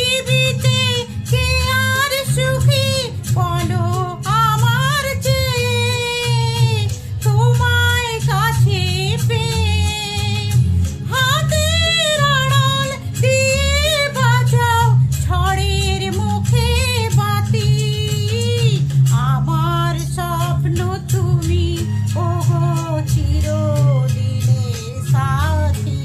পৃথিবীতে কে আর সুখী বলো আমার চেয়ে, তোমায় কাছে পেয়ে। হাতের আড়াল দিয়ে বাঁচাও ঝড়ের মুখে বাতি, আমার স্বপ্ন তুমি ওগো চিরদিনের সাথী।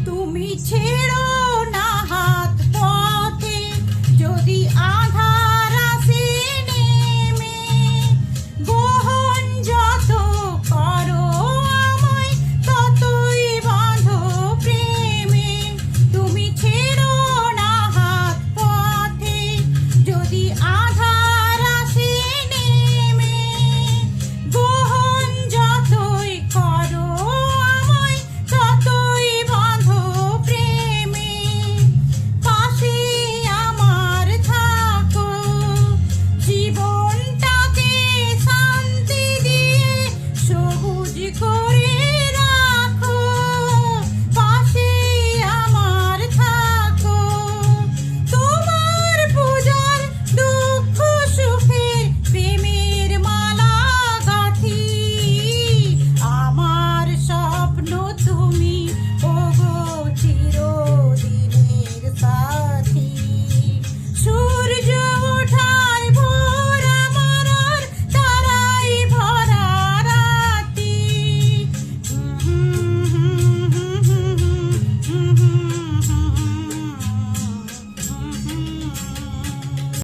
তুমি ছেড়ো না হাত পথে, যদি আধার আসে নেমে, বহন যত করো আমায় ততই বাঁধো প্রেমে। তুমি ছেড়ো না হাত পথে, যদি আধার আসে নেমে, বহন যতই করো আমায় ততই বাঁধো প্রেমে। পাশে আমার থাকো, জীবনটাকে শান্তি দিয়ে সবুজ করে